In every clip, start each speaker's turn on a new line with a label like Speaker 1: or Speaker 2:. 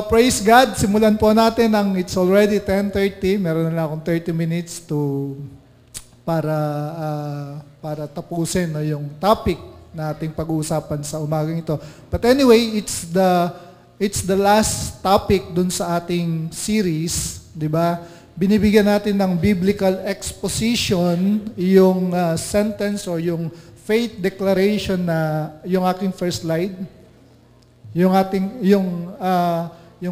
Speaker 1: Praise God. Simulan po natin it's already 10:30. Meron na akong 30 minutes para tapusin yung topic na ating pag-uusapan sa umagang ito. But anyway, it's the last topic dun sa ating series, 'di ba? Binibigyan natin ng biblical exposition yung sentence or yung faith declaration na yung aking first slide. Yung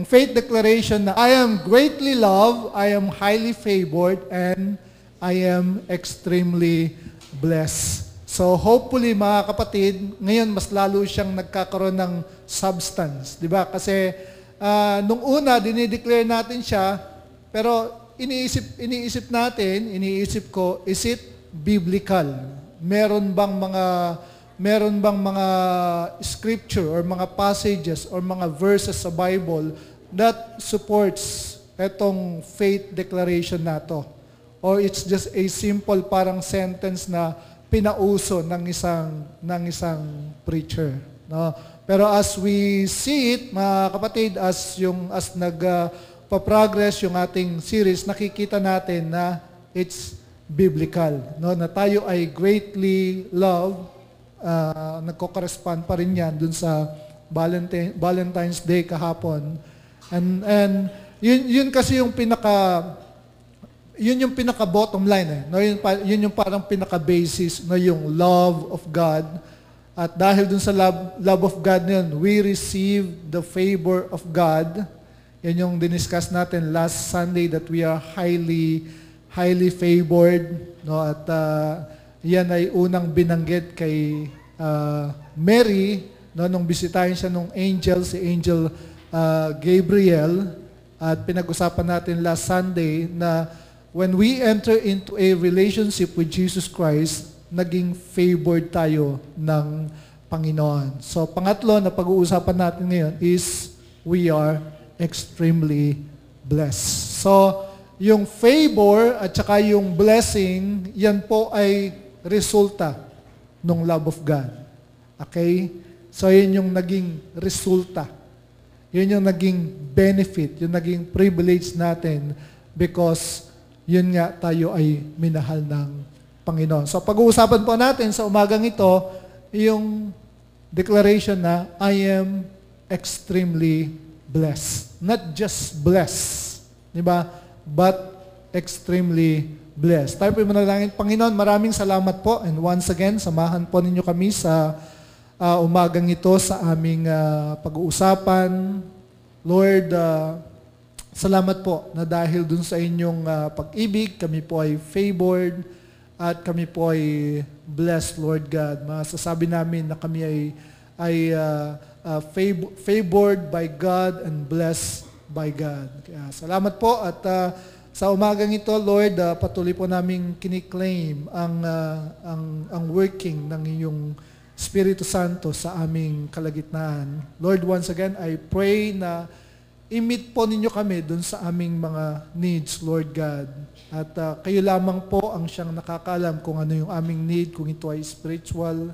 Speaker 1: faith declaration na I am greatly loved, I am highly favored, and I am extremely blessed. So hopefully mga kapatid, ngayon mas lalo siyang nagkakaroon ng substance, di ba? Kasi nung una dinideclare natin siya, pero iniisip ko, is it biblical? Meron bang mga scripture or mga passages or mga verses sa Bible that supports etong faith declaration na to? Or it's just a simple parang sentence na pinauso ng isang preacher, no? Pero as we see it, mga kapatid, as nagpa-progress yung ating series, nakikita natin na it's biblical, no? Na tayo ay greatly loved. Nagko-correspond pa rin yan dun sa Valentine's Day kahapon. And yun kasi yung pinaka bottom line, no? Yun yung parang pinaka basis, no? Yung love of God. At dahil dun sa love of God na yun, we receive the favor of God. Yan yung diniscuss natin last Sunday, that we are highly favored, no? At yan ay unang binanggit kay Mary, no, nung bisitahin siya nung si Angel Gabriel. At pinag-usapan natin last Sunday na when we enter into a relationship with Jesus Christ, naging favored tayo ng Panginoon. So pangatlo na pag-uusapan natin ngayon is we are extremely blessed. So yung favor at saka yung blessing, yan po ay resulta ng love of God. Okay? So, yun yung naging resulta. Yun yung naging benefit, yung naging privilege natin because yun nga tayo ay minahal ng Panginoon. So, pag-uusapan po natin sa umagang ito, yung declaration na I am extremely blessed. Not just blessed, di ba? But extremely blessed. Tayo po yung manalangin. Panginoon, maraming salamat po. And once again, samahan po ninyo kami sa umagang ito sa aming pag-uusapan. Lord, salamat po na dahil dun sa inyong pag-ibig, kami po ay favored at kami po ay blessed, Lord God. Masasabi namin na kami ay favored by God and blessed by God. Kaya salamat po at sa umagang ito, Lord, patuloy po namin kiniklaim ang working ng iyong Espiritu Santo sa aming kalagitnaan. Lord, once again, I pray na i-meet po ninyo kami dun sa aming mga needs, Lord God. At kayo lamang po ang siyang nakakaalam kung ano yung aming need, kung ito ay spiritual,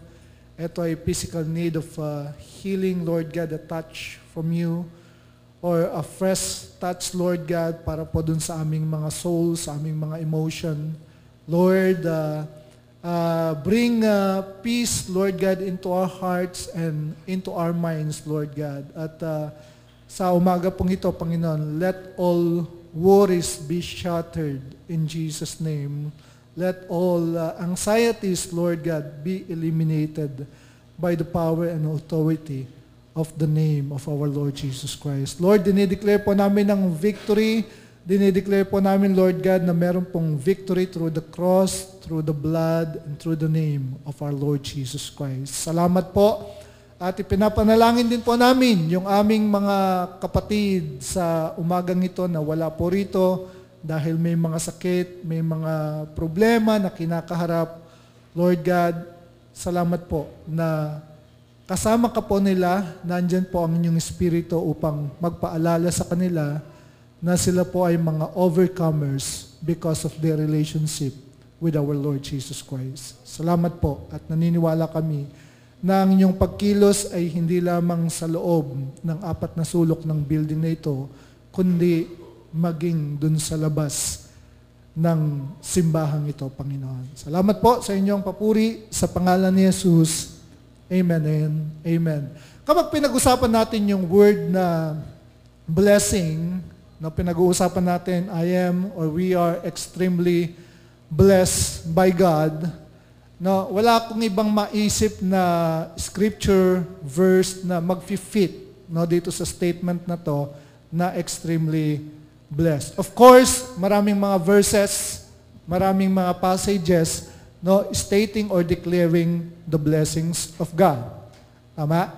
Speaker 1: ito ay physical need of healing, Lord God, a touch from you, or a fresh touch, Lord God, para po dun sa aming mga soul, sa aming mga emotion. Lord, bring peace, Lord God, into our hearts and into our minds, Lord God. At sa umaga pong ito, Panginoon, let all worries be shattered in Jesus' name. Let all anxieties, Lord God, be eliminated by the power and authority of the name of our Lord Jesus Christ. Lord, dinideclare po namin ng victory. Dinideclare po namin, Lord God, na meron pong victory through the cross, through the blood, and through the name of our Lord Jesus Christ. Salamat po. At ipinapanalangin din po namin yung aming mga kapatid sa umagang ito na wala po rito dahil may mga sakit, may mga problema na kinakaharap. Lord God, salamat po na kasama ka po nila, nandyan po ang inyong Espiritu upang magpaalala sa kanila na sila po ay mga overcomers because of their relationship with our Lord Jesus Christ. Salamat po at naniniwala kami na ang inyong pagkilos ay hindi lamang sa loob ng 4 na sulok ng building na ito, kundi maging dun sa labas ng simbahang ito, Panginoon. Salamat po sa inyong papuri sa pangalan ni Jesus. Amen and amen. Kapag pinag-usapan natin yung word na blessing, na pinag-uusapan natin, I am or we are extremely blessed by God, no, wala akong ibang maisip na scripture verse na mag-fit, no, dito sa statement na to na extremely blessed. Of course, maraming mga verses, maraming mga passages, no, stating or declaring the blessings of God. Tama?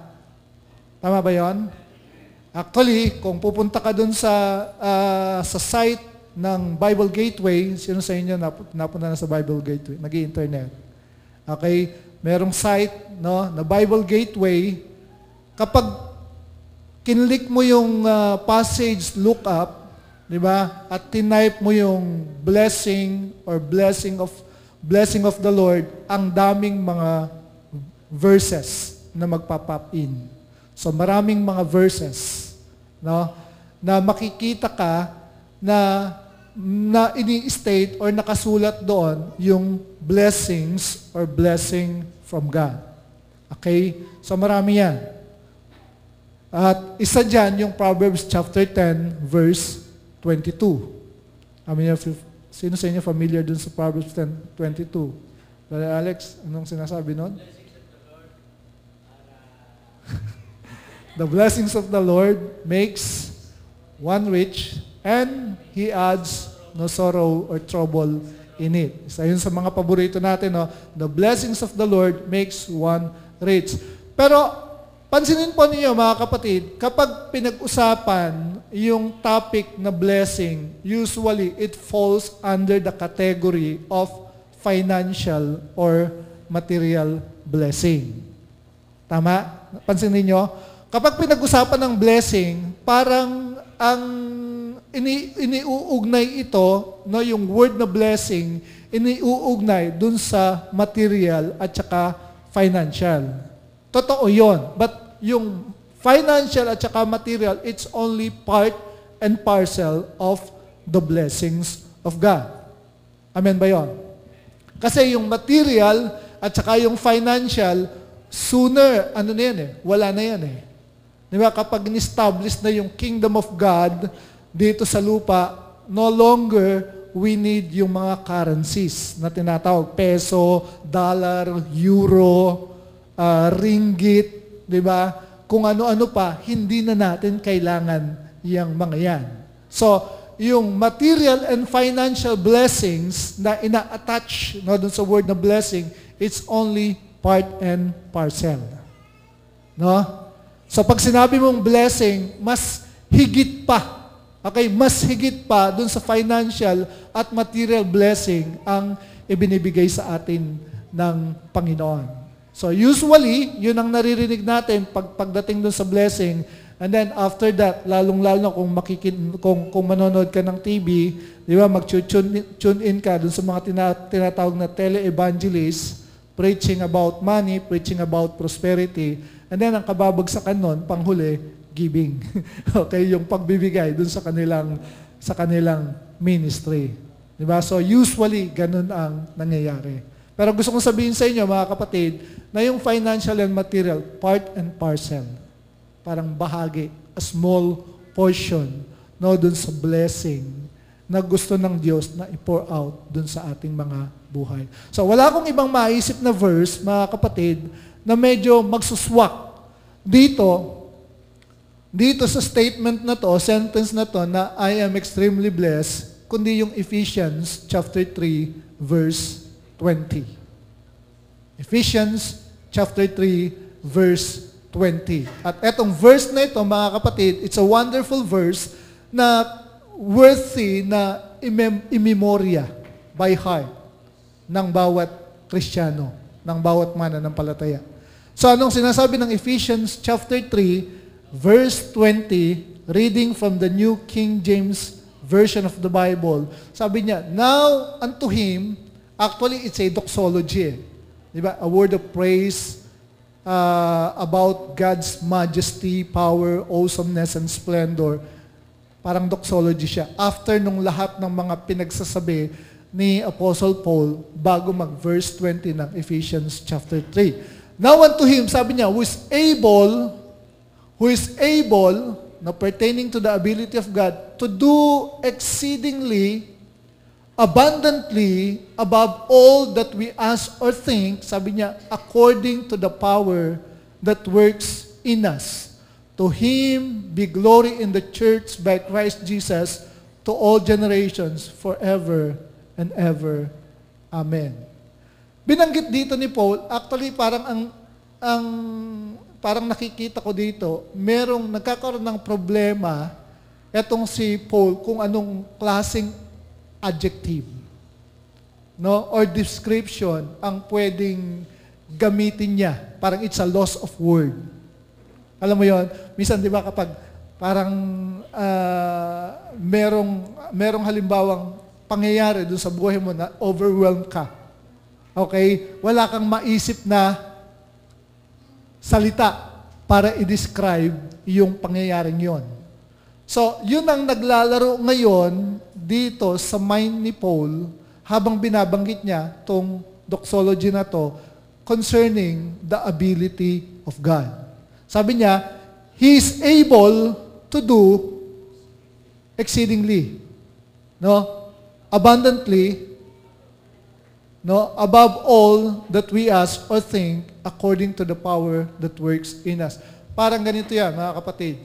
Speaker 1: Tama ba 'yon? Actually, kung pupunta ka dun sa site ng Bible Gateway, sino sa inyo napunta na sa Bible Gateway? Nag-i-internet. Okay? Merong site, no, na Bible Gateway. Kapag kinlik mo yung passage lookup, di ba? At tinype mo yung blessing or blessing of the Lord, ang daming mga verses na magpa-pop in. So maraming mga verses, no, na makikita ka na ini-state or nakasulat doon yung blessings or blessing from God. Okay? So marami yan. At isa dyan yung Proverbs chapter 10 verse 22. Sino sa inyo familiar dun sa Proverbs 10:22? Brother Alex, anong sinasabi nun? The blessings of the Lord makes one rich, and He adds no sorrow or trouble in it. Isa yun sa mga paborito natin, no? The blessings of the Lord makes one rich. Pero, pansinin po ninyo mga kapatid, kapag pinag-usapan yung topic na blessing, usually it falls under the category of financial or material blessing. Tama? Pansinin nyo? Kapag pinag-usapan ng blessing, parang ang iniuugnay ito, no, yung word na blessing, iniuugnay dun sa material at saka financial. Totoo yon. But yung financial at saka material, it's only part and parcel of the blessings of God. Amen ba yon? Kasi yung material at saka yung financial, sooner, ano na yan eh, wala na yan eh. Diba, kapag in-establish na yung kingdom of God dito sa lupa, no longer we need yung mga currencies na tinatawag, peso, dollar, euro, ringgit, diba? Kung ano-ano pa, hindi na natin kailangan yung mga yan. So, yung material and financial blessings na ina-attach, no, dun sa word na blessing, it's only part and parcel. No? So pag sinabi mong blessing, mas higit pa. Okay, mas higit pa dun sa financial at material blessing ang ibinibigay sa atin ng Panginoon. So usually, yun ang naririnig natin pagdating dun sa blessing. And then after that, lalong-lalo kung manonood ka ng TV, di ba, mag-tune in ka dun sa mga tinatawag na tele-evangelists, preaching about money, preaching about prosperity. And then, ang kababagsakan nun, panghuli, giving. Okay, yung pagbibigay dun sa kanilang ministry. Diba? So, usually, ganun ang nangyayari. Pero gusto kong sabihin sa inyo, mga kapatid, na yung financial and material, part and parcel. Parang bahagi, a small portion, no, dun sa blessing na gusto ng Diyos na i-pour out dun sa ating mga buhay. So, wala akong ibang maisip na verse, mga kapatid, na medyo magsuswak dito sa statement na to, sentence na to, na I am extremely blessed, kundi yung Ephesians chapter 3, verse 20. Ephesians chapter 3, verse 20. At etong verse na ito, mga kapatid, it's a wonderful verse na worthy na imemorya by heart ng bawat Kristiyano, ng bawat mananampalataya. So anong sinasabi ng Ephesians chapter 3, verse 20, reading from the New King James Version of the Bible, sabi niya, now unto Him, actually it's a doxology, di ba? A word of praise about God's majesty, power, awesomeness, and splendor. Parang doxology siya. After nung lahat ng mga pinagsasabi ni Apostle Paul bago mag-verse 20 ng Ephesians chapter 3. Now unto Him, sabi niya, who is able, na pertaining to the ability of God, to do exceedingly, abundantly, above all that we ask or think, sabi niya, according to the power that works in us. To Him be glory in the church by Christ Jesus to all generations forever and ever. Amen. Binanggit dito ni Paul, actually parang parang nakikita ko dito, merong nagkakaroon ng problema etong si Paul kung anong klaseng adjective, no, or description ang pwedeng gamitin niya. Parang it's a loss of word. Alam mo yon, minsan 'di ba kapag parang merong halimbawang pangyayari doon sa buhay mo na overwhelmed ka. Okay? Wala kang maisip na salita para i-describe yung pangyayaring yon. So, yun ang naglalaro ngayon dito sa mind ni Paul habang binabanggit niya tong doxology na to concerning the ability of God. Sabi niya, He is able to do exceedingly, no, abundantly, no, above all that we ask or think according to the power that works in us. Parang ganito yan, mga kapatid.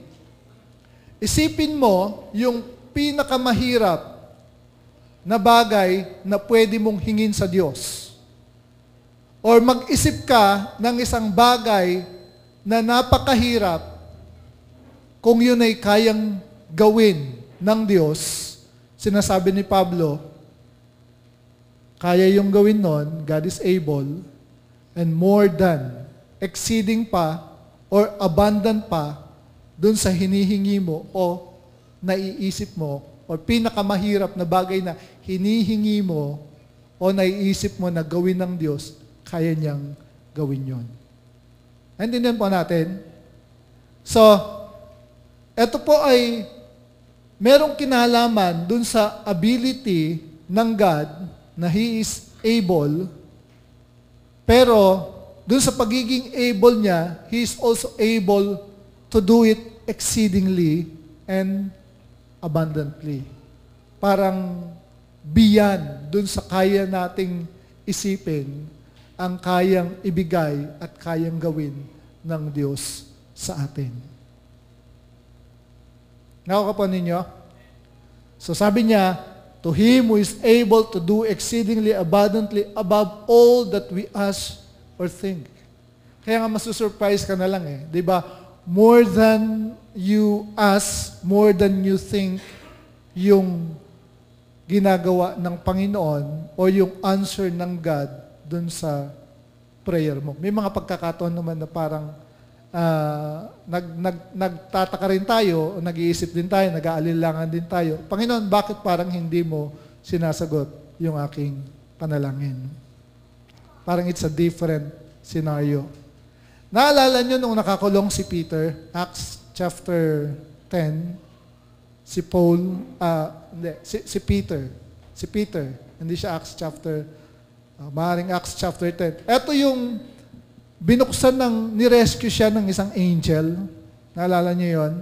Speaker 1: Isipin mo yung pinakamahirap na bagay na pwede mong hingin sa Diyos. Or mag-isip ka ng isang bagay na napakahirap kung yun ay kayang gawin ng Diyos. Sinasabi ni Pablo, kaya yung gawin nun, God is able, and more than, exceeding pa, or abundant pa, dun sa hinihingi mo o naiisip mo, o pinakamahirap na bagay na hinihingi mo o naiisip mo na gawin ng Diyos, kaya niyang gawin yon. Naintindihan po natin? So, ito po ay merong kinalaman dun sa ability ng God na He is able, pero dun sa pagiging able niya, He is also able to do it exceedingly and abundantly. Parang beyond dun sa kaya nating isipin, ang kayang ibigay at kayang gawin ng Diyos sa atin. Nakuha po ninyo? So sabi niya, to Him who is able to do exceedingly abundantly above all that we ask or think. Kaya nga masusurprise ka na lang eh. Di ba? More than you ask, more than you think, yung ginagawa ng Panginoon o yung answer ng God dun sa prayer mo. May mga pagkakataon naman na parang nagtataka rin tayo, nag-iisip din tayo, nag-aalilangan din tayo. Panginoon, bakit parang hindi mo sinasagot yung aking panalangin? Parang it's a different scenario. Naalala nyo nung nakakulong si Peter, Acts chapter 10, si Peter, hindi siya Acts chapter, maaaring Acts chapter 10. Ito yung binuksan nirescue siya ng isang angel. Naalala niyo yon?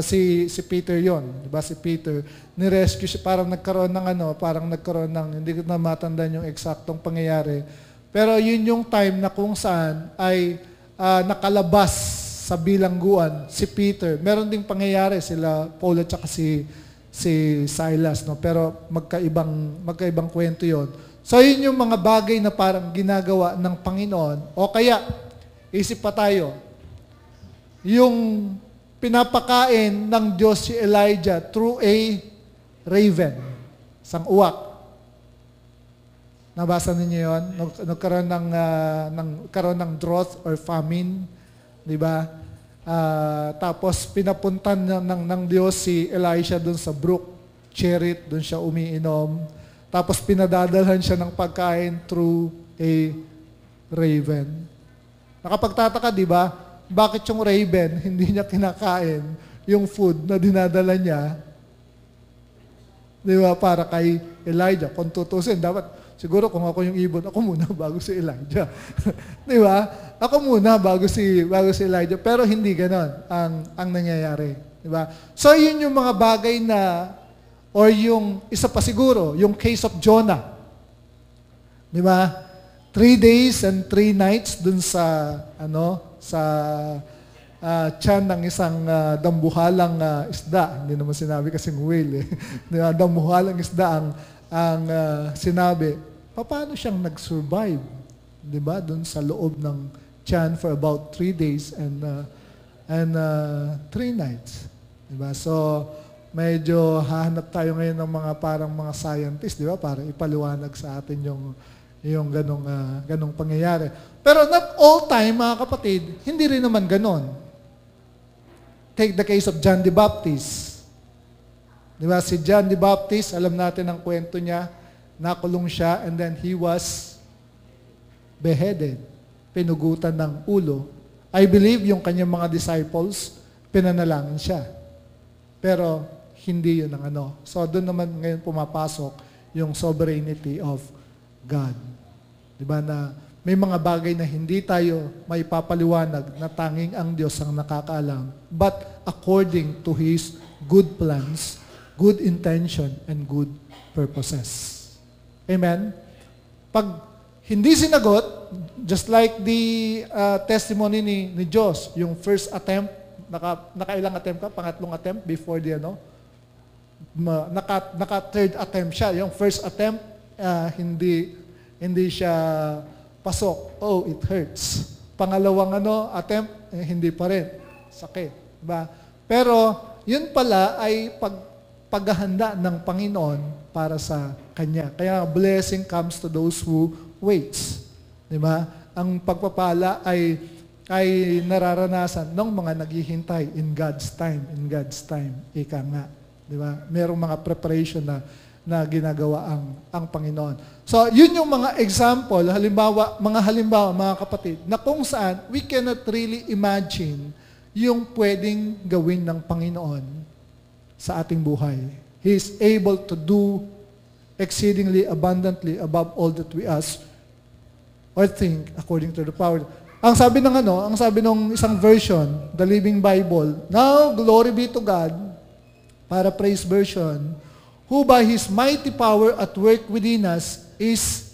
Speaker 1: Si Peter yon, di ba? Si Peter, nirescue siya, parang nagkaroon ng hindi ko na matandaan yung eksaktong pangyayari. Pero yun yung time na kung saan ay nakalabas sa bilangguan si Peter. Meron ding pangyayari sila Paul at saka si Silas, no? Pero magkaibang kwento yon. So yun yung mga bagay na parang ginagawa ng Panginoon. O kaya, isip pa tayo, yung pinapakain ng Diyos si Elijah through a raven, isang uwak. Nabasa ninyo yun? Nagkaroon ng drought or famine, di ba? Tapos pinapuntan ng Diyos si Elisha doon sa brook Cherith, doon siya umiinom. Tapos pinadadalhan siya ng pagkain through a raven. Nakapagtataka, di ba? Bakit yung raven, hindi niya kinakain yung food na dinadala niya, di ba, para kay Elijah. Kung tutusin, dapat, siguro kung ako yung ibon, ako muna bago si Elijah. Di ba? Ako muna bago si Elijah. Pero hindi ganon ang nangyayari. Di ba? So, yun yung mga bagay na, or yung isa pa siguro, yung case of Jonah. Di ba? 3 days and 3 nights dun sa, tiyan ng isang dambuhalang isda. Hindi naman sinabi kasing whale eh. Dambuhalang isda ang sinabi. Paano siyang nag-survive? Diba? Doon sa loob ng tiyan for about 3 days and 3 nights. Diba? So, medyo hahanap tayo ngayon ng mga parang mga scientists, diba? Para ipaliwanag sa atin yung ganong pangyayari. Pero not all time, mga kapatid, hindi rin naman ganon. Take the case of John the Baptist. Diba? Si John the Baptist, alam natin ang kwento niya, nakulong siya and then he was beheaded. Pinugutan ng ulo. I believe yung kanyang mga disciples, pinanalangin siya. Pero hindi yun ang ano. So doon naman ngayon pumapasok yung sovereignty of God. Diba na may mga bagay na hindi tayo may papaliwanag na tanging ang Diyos ang nakakaalam. But according to His good plans, good intention, and good purposes. Amen? Pag hindi sinagot, just like the testimony ni Diyos, yung first attempt, nakailang attempt ka? Pangatlong attempt before the naka-third attempt siya. Yung first attempt, hindi siya pasok. Oh, it hurts. Pangalawang attempt, hindi pa rin. Sakit. Diba? Pero, yun pala ay paghahanda ng Panginoon para sa Kanya. Kaya, blessing comes to those who waits. Diba? Ang pagpapala ay nararanasan ng mga naghihintay in God's time. In God's time. Ika nga. Diba? Merong mga preparation na ginagawa ang Panginoon. So, yun yung mga example, mga halimbawa, mga kapatid, na kung saan we cannot really imagine yung pwedeng gawin ng Panginoon sa ating buhay. He is able to do exceedingly abundantly above all that we ask or think according to the power. Ang sabi ng isang version, the Living Bible, now glory be to God, Paraphrase version, who by His mighty power at work within us is,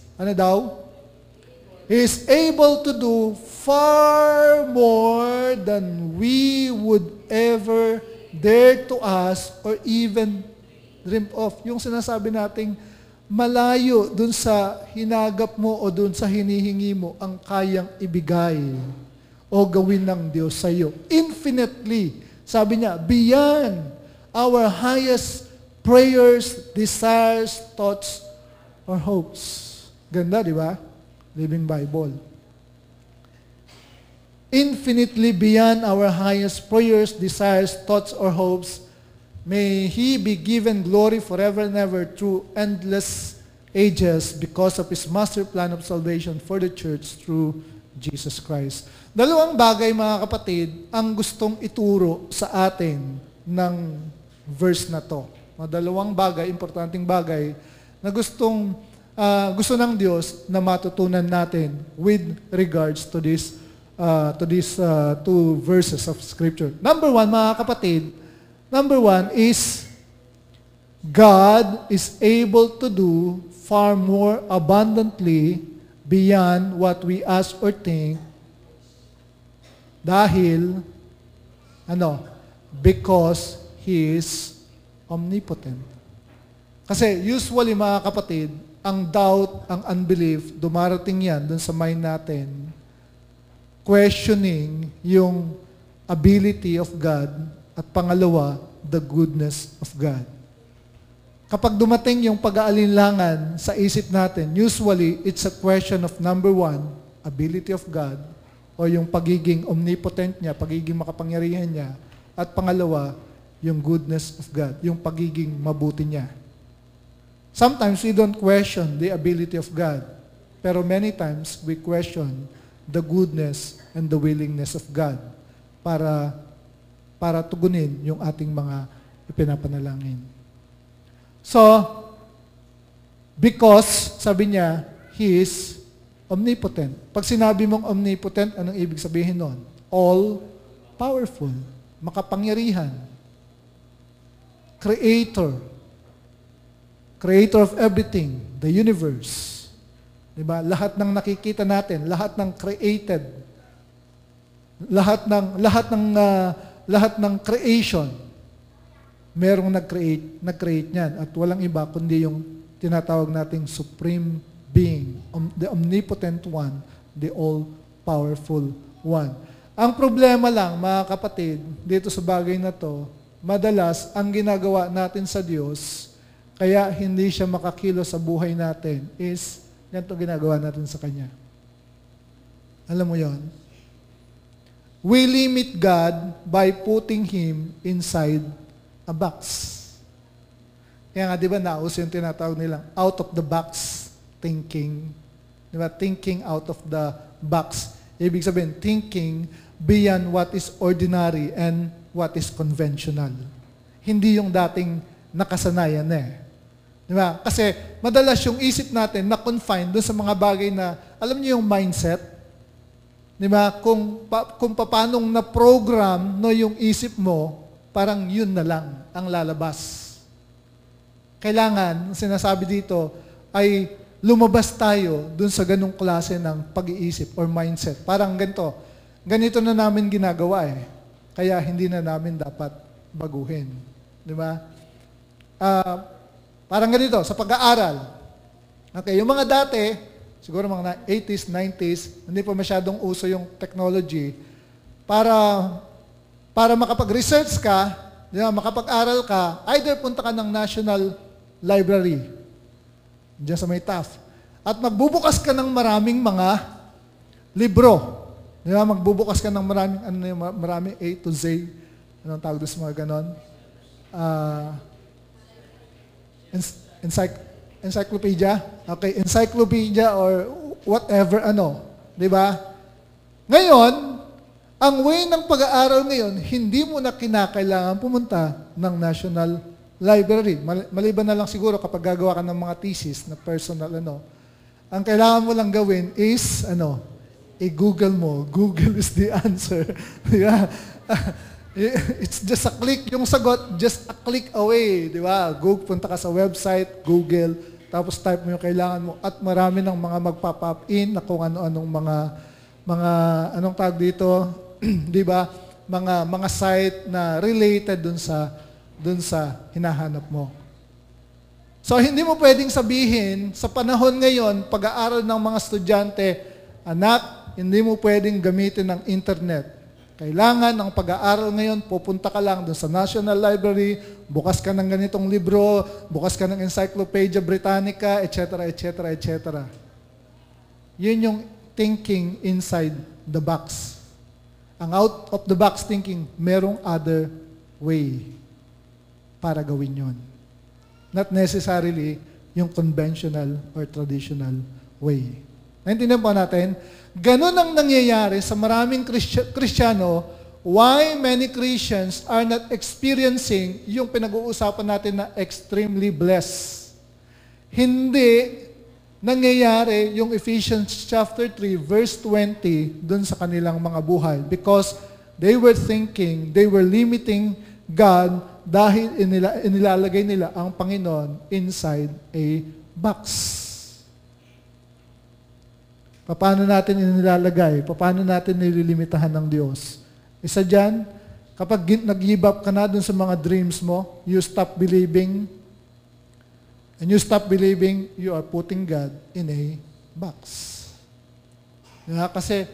Speaker 1: is able to do far more than we would ever dare to ask or even dream of. Yung sinasabi nating malayo dun sa hinagap mo o dun sa hinihingi mo ang kayang ibigay o gawin ng Diyos sa iyo. Infinitely, sabi niya, beyond our highest prayers, desires, thoughts, or hopes. Ganda, di ba? Living Bible. Infinitely beyond our highest prayers, desires, thoughts, or hopes, may He be given glory forever and ever through endless ages because of His master plan of salvation for the church through Jesus Christ. Dalawang bagay, mga kapatid, ang gustong ituro sa atin ng verse na to. Dalawang bagay, importanteng bagay, na gusto ng Diyos na matutunan natin with regards to these two verses of Scripture. Number one, mga kapatid, is God is able to do far more abundantly beyond what we ask or think dahil, because He is omnipotent. Kasi usually, mga kapatid, ang doubt, ang unbelief, dumarating yan dun sa mind natin, questioning yung ability of God, at pangalawa, the goodness of God. Kapag dumating yung pag-aalinlangan sa isip natin, usually, it's a question of number one, ability of God, o yung pagiging omnipotent niya, pagiging makapangyarihan niya, at pangalawa, yung goodness of God, yung pagiging mabuti niya. Sometimes we don't question the ability of God, pero many times we question the goodness and the willingness of God para tugunin yung ating mga ipinapanalangin. So, because, sabi niya, He is omnipotent. Pag sinabi mong omnipotent, anong ibig sabihin nun? All-powerful, makapangyarihan, creator of everything, the universe. Diba? Lahat ng nakikita natin, lahat ng created, lahat ng creation, merong nag-create niyan. At walang iba kundi yung tinatawag nating supreme being, the omnipotent one, the all-powerful one. Ang problema lang, mga kapatid, dito sa bagay na to, madalas ang ginagawa natin sa Diyos, kaya hindi siya makakilos sa buhay natin, is ganito ginagawa natin sa Kanya. Alam mo yon? We limit God by putting Him inside a box. Kaya nga, di ba, nauso yung tinatawag nilang out of the box thinking. Di ba? Thinking out of the box. Ibig sabihin, thinking beyond what is ordinary and what is conventional. Hindi yung dating nakasanayan Di ba? Kasi madalas yung isip natin na confined doon sa mga bagay na, alam niyo yung mindset? Di ba? Kung paanong na-program no, yung isip mo, parang yun na lang ang lalabas. Kailangan, sinasabi dito, ay lumabas tayo dun sa ganung klase ng pag-iisip or mindset. Parang ganito na namin ginagawa Kaya hindi na namin dapat baguhin. Di ba? Parang ganito, sa pag-aaral. Okay, yung mga dati, siguro mga 80s, 90s, hindi pa masyadong uso yung technology. Para makapag-research ka, di ba, makapag-aral ka, either punta ka ng National Library, diyan sa may Taft, at magbubukas ka ng maraming mga libro. Di ba, magbubukas ka ng maraming A to Z. Anong tawag doon sa mga ganon? Encyclopedia? Okay, encyclopedia or whatever, di ba? Ngayon, ang way ng pag-aaral ngayon, hindi mo na kinakailangan pumunta ng National Library. Maliban na lang siguro kapag gagawa ka ng mga thesis na personal, ang kailangan mo lang gawin is, i-Google mo. Google is the answer. Yeah. It's just a click. Yung sagot, just a click away. Di ba? Punta ka sa website, Google, tapos type mo yung kailangan mo. At marami ng mga magpa-pop in na kung ano-anong mga anong tawag dito, di ba? Mga site na related dun sa hinahanap mo. So, hindi mo pwedeng sabihin, sa panahon ngayon, pag-aaral ng mga estudyante, anak, hindi mo pwedeng gamitin ng internet. Kailangan ng pag-aaral ngayon, pupunta ka lang doon sa National Library, bukas ka ng ganitong libro, bukas ka ng Encyclopedia Britannica, etc., etc., etc. Yun yung thinking inside the box. Ang out of the box thinking, merong other way para gawin yun. Not necessarily yung conventional or traditional way. Naintindihan po natin? Ganon ang nangyayari sa maraming Kristiyano, why many Christians are not experiencing yung pinag-uusapan natin na extremely blessed. Hindi nangyayari yung Ephesians chapter 3 verse 20 dun sa kanilang mga buhay because they were thinking, they were limiting God dahil inilalagay nila ang Panginoon inside a box. Paano natin inilalagay? Paano natin nililimitahan ng Diyos? Isa dyan, kapag nag-give up ka na dun sa mga dreams mo, you stop believing, and you stop believing, you are putting God in a box. Kasi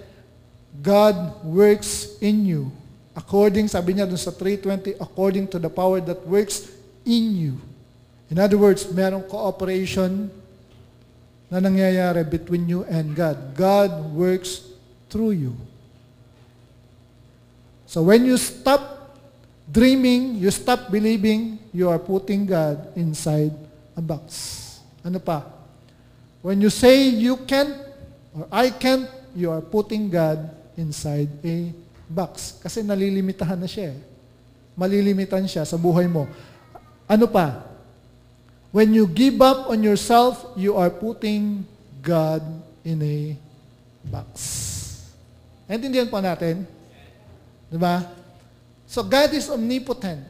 Speaker 1: God works in you. According, sabi niya dun sa 3:20, according to the power that works in you. In other words, merong cooperation na nangyayari between you and God. God works through you. So when you stop dreaming, you stop believing, you are putting God inside a box. Ano pa? When you say you can't, or I can't, you are putting God inside a box. Kasi nalilimitahan na siya. Malilimitan siya sa buhay mo. Ano pa? When you give up on yourself, you are putting God in a box. Naintindihan po natin? Diba? So God is omnipotent.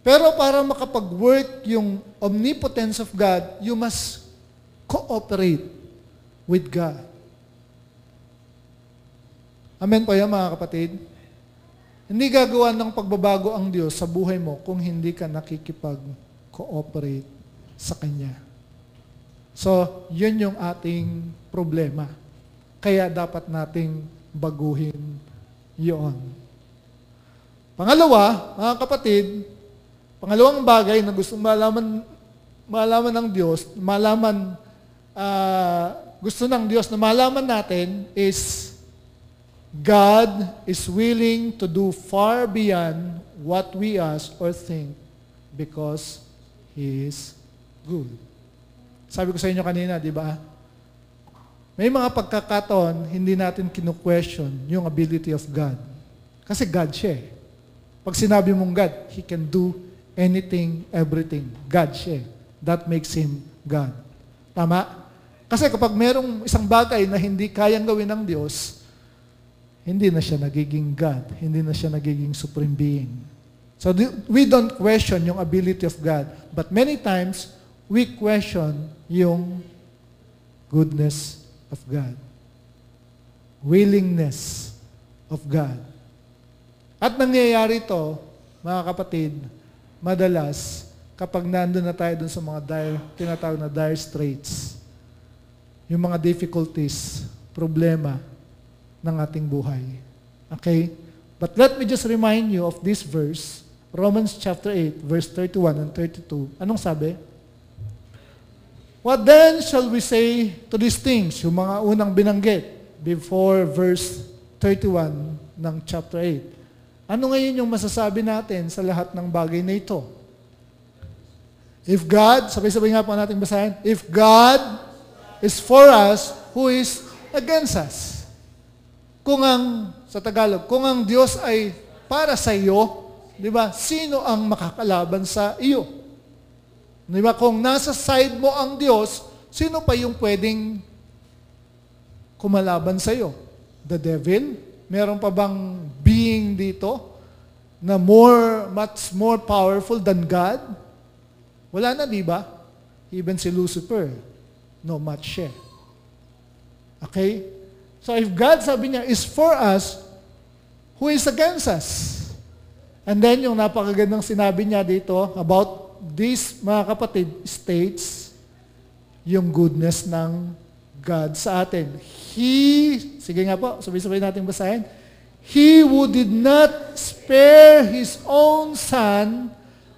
Speaker 1: Pero para makapag-work yung omnipotence of God, you must cooperate with God. Amen po yan, mga kapatid? Hindi gagawa ng pagbabago ang Diyos sa buhay mo kung hindi ka nakikipag-cooperate sa Kanya. So, yun yung ating problema. Kaya dapat nating baguhin yun. Pangalawa, mga kapatid, pangalawang bagay na gustong malaman ng Diyos, gusto ng Diyos na malaman natin is God is willing to do far beyond what we ask or think because He is good. Sabi ko sa inyo kanina, di ba? May mga pagkakataon, hindi natin kinu-question yung ability of God. Kasi God siya eh. Pag sinabi mong God, He can do anything, everything. God siya. That makes Him God. Tama? Kasi kapag merong isang bagay na hindi kayang gawin ng Diyos, hindi na siya nagiging God. Hindi na siya nagiging supreme being. So we don't question yung ability of God. But many times, we question yung goodness of God. Willingness of God. At nangyayari ito, mga kapatid, madalas, kapag nandun na tayo dun sa mga tinatawag na dire straits, yung mga difficulties, problema ng ating buhay. Okay? But let me just remind you of this verse, Romans chapter 8, verse 31 and 32. Anong sabi? What then shall we say to these things? Yung mga unang binanggit before verse 31 ng chapter 8. Ano ngayon yung masasabi natin sa lahat ng bagay na ito? If God, sabay-sabay nga po natin basahin, if God is for us, who is against us? Sa Tagalog, kung ang Diyos ay para sa iyo, di ba, sino ang makakalaban sa iyo? Di ba, kung nasa side mo ang Diyos, sino pa yung pwedeng kumalaban sa iyo? The devil? Meron pa bang being dito na much more powerful than God? Wala na, di ba? Even si Lucifer, no match siya. Okay? So if God, sabi niya, is for us, who is against us? And then yung napakagandang sinabi niya dito about these, mga kapatid, states yung goodness ng God sa atin. Sige nga po, sabay-sabay natin basahin. He who did not spare His own Son,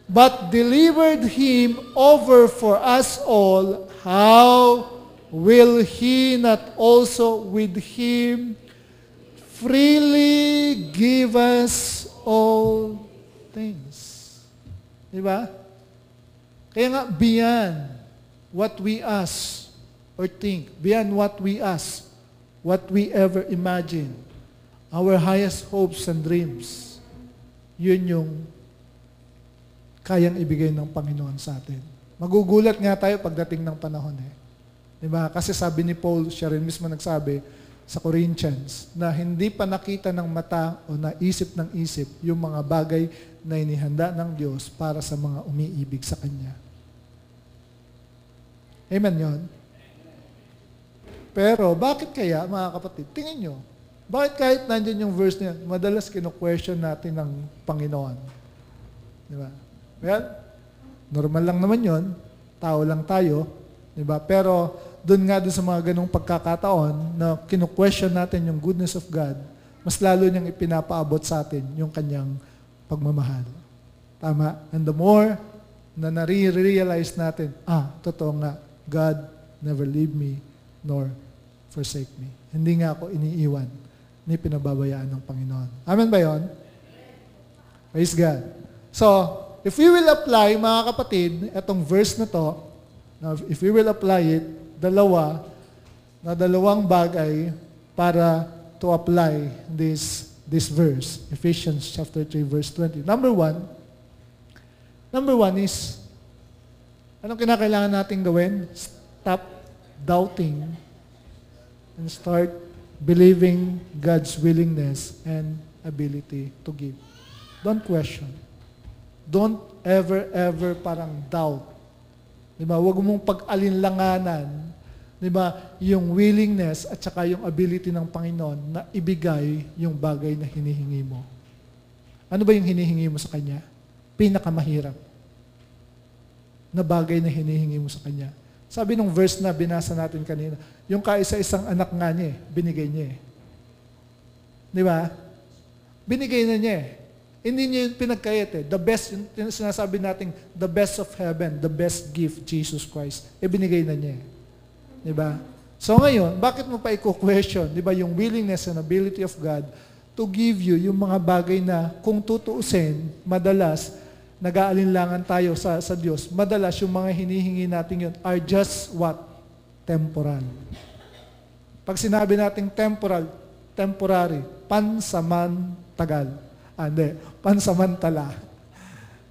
Speaker 1: but delivered Him over for us all, how will He not also with Him freely give us all things? Diba? Kaya nga, beyond what we ask or think, beyond what we ask, what we ever imagine, our highest hopes and dreams, yun yung kayang ibigay ng Panginoon sa atin. Magugulat nga tayo pagdating ng panahon eh. Diba? Kasi sabi ni Paul, siya rin mismo nagsabi sa Corinthians, na hindi pa nakita ng mata o naisip ng isip yung mga bagay na inihanda ng Diyos para sa mga umiibig sa Kanya. Amen yun? Pero bakit kaya, mga kapatid, tingin nyo, bakit kahit nandiyan yung verse niya, madalas kino-question natin ng Panginoon? Diba? Well, normal lang naman yun, tao lang tayo, diba? Pero doon sa mga ganong pagkakataon na kinu-question natin yung goodness of God, mas lalo niyang ipinapaabot sa atin yung kanyang pagmamahal. Tama? And the more na nare-realize natin, totoo nga, God never leave me nor forsake me. Hindi nga ako iniiwan, ni pinababayaan ng Panginoon. Amen ba yun? Praise God. So, if we will apply, mga kapatid, itong verse na to, if we will apply it, dalawang bagay para to apply this verse, Ephesians chapter 3, verse 20. Number one is, anong kinakailangan nating gawin? Stop doubting and start believing God's willingness and ability to give. Don't question. Don't ever parang doubt. Diba? Huwag mong pag-alinlanganan, diba, yung willingness at saka yung ability ng Panginoon na ibigay yung bagay na hinihingi mo. Ano ba yung hinihingi mo sa Kanya? Pinakamahirap na bagay na hinihingi mo sa Kanya. Sabi nung verse na binasa natin kanina, yung kaisa-isang anak nga niya, binigay niya. Di ba? Binigay na niya. Hindi niya yung pinagkayat. The best, yung sinasabi natin, the best of heaven, the best gift, Jesus Christ, binigay na niya. Di ba? So ngayon, bakit mo pa i-question, di ba, yung willingness and ability of God to give you yung mga bagay na kung tutuusin, madalas, nag-aalinlangan tayo sa Diyos, madalas yung mga hinihingi natin yun are just what? Temporal. Pag sinabi nating temporal, temporary, pansamantagal. Hindi, pansamantala.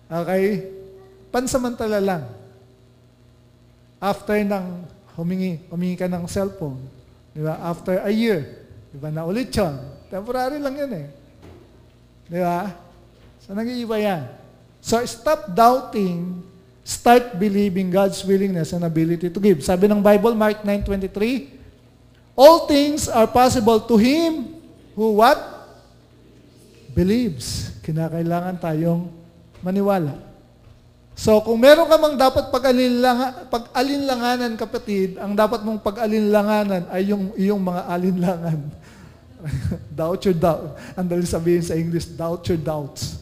Speaker 1: Okay? Pansamantala lang. After nang humingi ka ng cellphone, di ba? After a year, di ba, na ulit yun. Temporary lang yun eh. Di ba? So, nag-iiba yan. So, stop doubting, start believing God's willingness and ability to give. Sabi ng Bible, Mark 9:23, all things are possible to Him who what? Believes. Kinakailangan tayong maniwala. So, kung meron ka mang dapat pag-alinlanganan, kapatid, ang dapat mong pag-alinlanganan ay yung iyong mga alinlangan. Doubt your doubt. Ang dali sabihin sa English, doubt your doubts.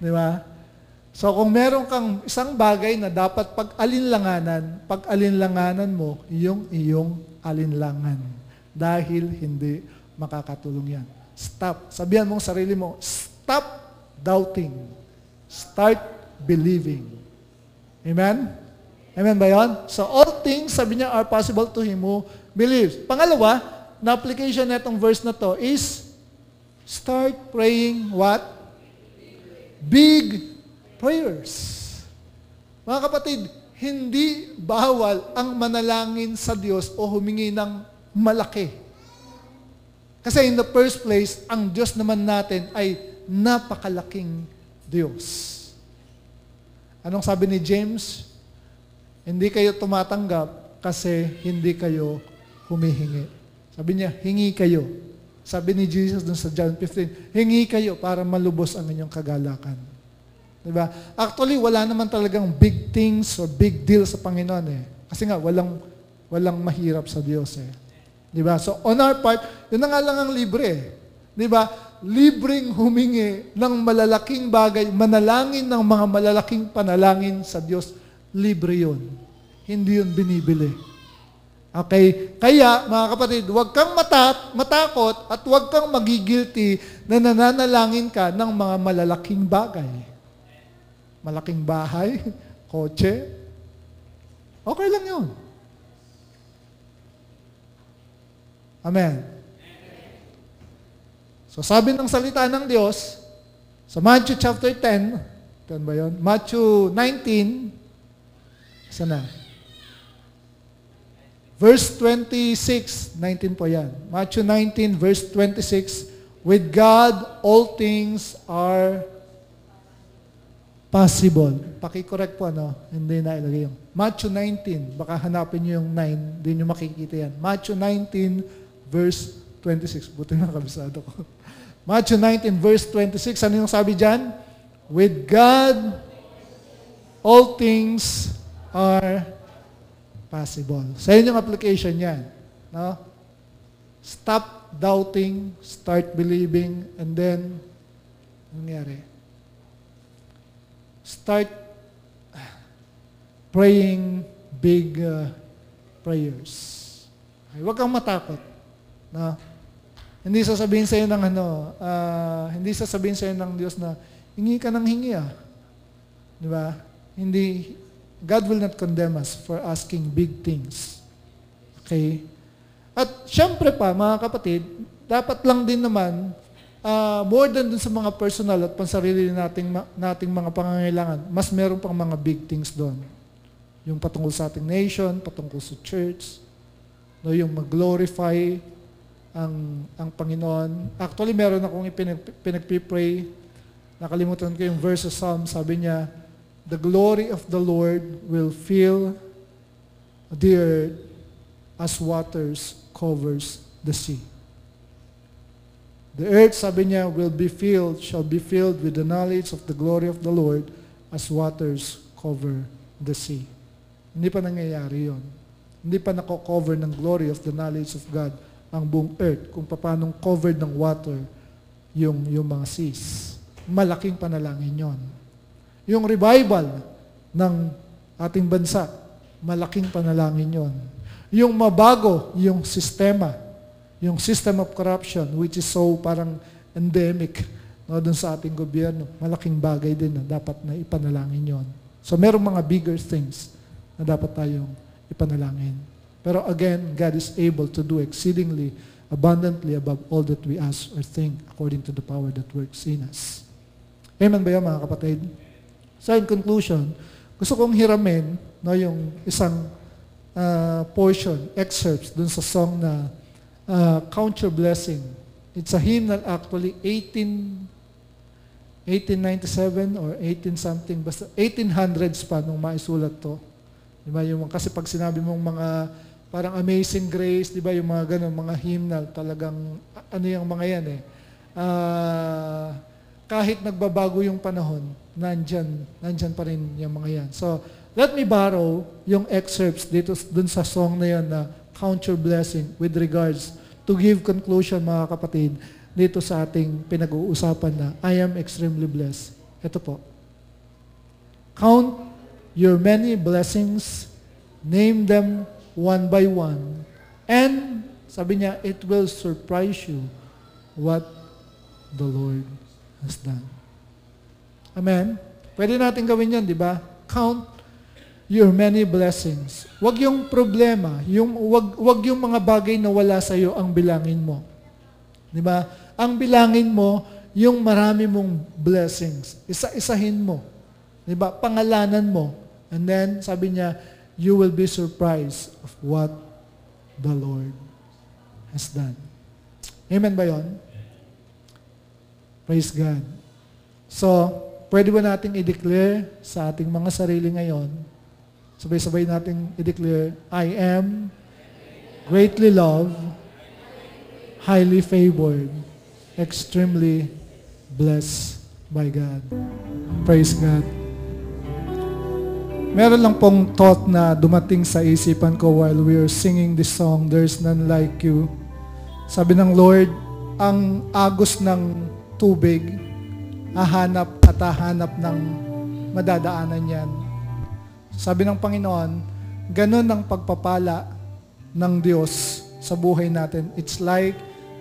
Speaker 1: Di ba? So, kung meron kang isang bagay na dapat pag-alinlanganan mo, yung iyong alinlangan. Dahil hindi makakatulong yan. Stop. Sabihan mong sarili mo, stop doubting. Start believing. Amen? Amen ba yun? So, all things, sabi niya, are possible to him who believes. Pangalawa, na application na itong verse na to is, start praying what? Big prayers. Mga kapatid, hindi bawal ang manalangin sa Diyos o humingi ng malaki. Kasi in the first place, ang Diyos naman natin ay napakalaking Diyos. Anong sabi ni James? Hindi kayo tumatanggap kasi hindi kayo humihingi. Sabi niya, hingi kayo. Sabi ni Jesus dun sa John 15, hingi kayo para malubos ang inyong kagalakan. Diba? Actually, wala naman talagang big things or big deal sa Panginoon eh. Kasi nga, walang mahirap sa Diyos eh. Diba? So, on our part, yun na nga lang ang libre eh. Diba? Libreng humingi ng malalaking bagay, manalangin ng mga malalaking panalangin sa Diyos, libre yun. Hindi yun binibili. Okay? Kaya, mga kapatid, huwag kang matakot at huwag kang magigilty na nananalangin ka ng mga malalaking bagay. Malaking bahay, kotse, okay lang yun. Amen. So sabi ng salita ng Diyos, sa Matthew chapter 10, ito ba yun? Matthew 19, sana? Verse 26, 19 po yan. Matthew 19, verse 26, with God, all things are possible. Paki-correct po, ano? Hindi na ilagay yung. Matthew 19, baka hanapin niyo yung 9, hindi niyo makikita yan. Matthew 19, verse 26. Buti na kabisado ko. Matthew 19, verse 26. Ano yung sabi dyan? With God, all things are possible. Sa inyong application yan. No? Stop doubting, start believing, and then, nangyari? Start praying big prayers. Okay, huwag kang matakot. No? Hindi sasabihin sa iyo ng hindi sasabihin sa iyo ng Diyos na hingi ka ng hingi ah. Di ba? Hindi, God will not condemn us for asking big things. Okay? At syempre pa, mga kapatid, dapat lang din naman, more than dun sa mga personal at pansarili nating mga pangangailangan, mas meron pang mga big things doon. Yung patungkol sa ating nation, patungkol sa church, no, yung mag-glorify ang Panginoon. Actually, meron akong pinagpipray. Nakalimutan ko yung verse sa Psalm. Sabi niya, the glory of the Lord will fill the earth as waters covers the sea. The earth, sabi niya, shall be filled with the knowledge of the glory of the Lord as waters cover the sea. Hindi pa nangyayari yun. Hindi pa nako-cover ng glory of the knowledge of God ang buong earth kung paanong covered ng water yung mga seas. Malaking panalangin yon. Yung revival ng ating bansa, malaking panalangin yon. Yung mabago yung sistema, yung system of corruption, which is so parang endemic, no, dun sa ating gobyerno, malaking bagay din na dapat na ipanalangin yon. So merong mga bigger things na dapat tayong ipanalangin. Pero again, God is able to do exceedingly abundantly above all that we ask or think according to the power that works in us. Amen ba yan, mga kapatid? So in conclusion, gusto kong hiramin, no, yung isang portion, excerpts dun sa song na Count Your Blessing. It's a hymnal actually 1897 or 18 something, basta 1800s pa nung maisulat to. Diba, kasi pag sinabi mong mga parang Amazing Grace, diba, yung mga ganun, mga hymnal, talagang, ano yung mga yan eh. Kahit nagbabago yung panahon, nandyan pa rin yung mga yan. So, let me borrow yung excerpts dun sa song na yan na Count Your Blessing with regards to give conclusion, mga kapatid, dito sa ating pinag-uusapan na I am extremely blessed. Ito po. Count your many blessings, name them one by one, and, sabi niya, it will surprise you what the Lord has done. Amen? Pwede natin gawin yan, di ba? Count your many blessings. Wag yung problema, wag yung mga bagay na wala sa iyo ang bilangin mo. Di ba? Ang bilangin mo, yung marami mong blessings. Isa-isahin mo. Di ba? Pangalanan mo. And then, sabi niya, you will be surprised of what the Lord has done. Amen ba yun? Praise God. So, pwede ba nating i-declare sa ating mga sarili ngayon? Sabay-sabay nating i-declare, I am greatly loved, highly favored, extremely blessed by God. Praise God. Meron lang pong thought na dumating sa isipan ko while we were singing this song, There's None Like You. Sabi ng Lord, ang agos ng tubig, hahanap ng madadaanan yan. Sabi ng Panginoon, ganun ang pagpapala ng Diyos sa buhay natin. It's like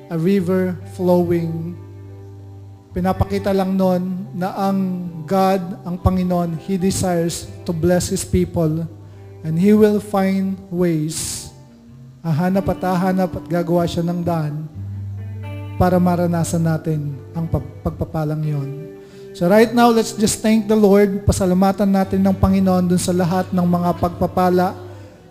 Speaker 1: a river flowing. Pinapakita lang nun na ang God, ang Panginoon, He desires to bless His people and He will find ways. Hahanap at gagawa siya ng daan para maranasan natin ang pagpapalang yon. So right now, let's just thank the Lord. Pasalamatan natin ng Panginoon dun sa lahat ng mga pagpapala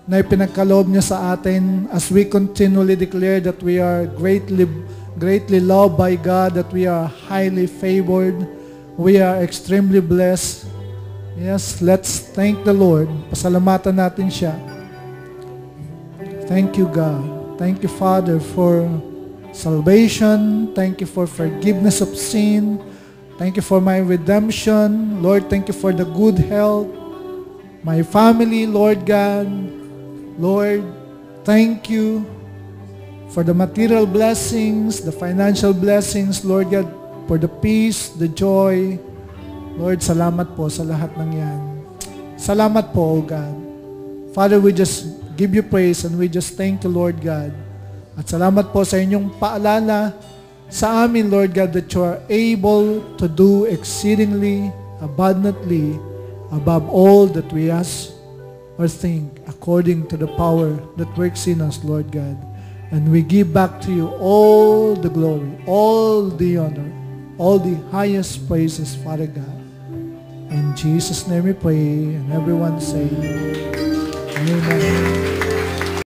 Speaker 1: na ipinagkaloob niya sa atin as we continually declare that we are greatly loved by God, that we are highly favored, we are extremely blessed. Yes, let's thank the Lord. Pasalamatan natin siya. Thank you, God. Thank you, Father, for salvation. Thank you for forgiveness of sin. Thank you for my redemption. Lord, thank you for the good health. My family, Lord God. Lord, thank you for the material blessings, the financial blessings, Lord God, for the peace, the joy. Lord, salamat po sa lahat ng yan. Salamat po, O God. Father, we just give you praise and we just thank you, Lord God. At salamat po sa inyong paalala sa amin, Lord God, that you are able to do exceedingly, abundantly, above all that we ask or think, according to the power that works in us, Lord God. And we give back to you all the glory, all the honor, all the highest praises, Father God. In Jesus' name we pray, and everyone say, Amen.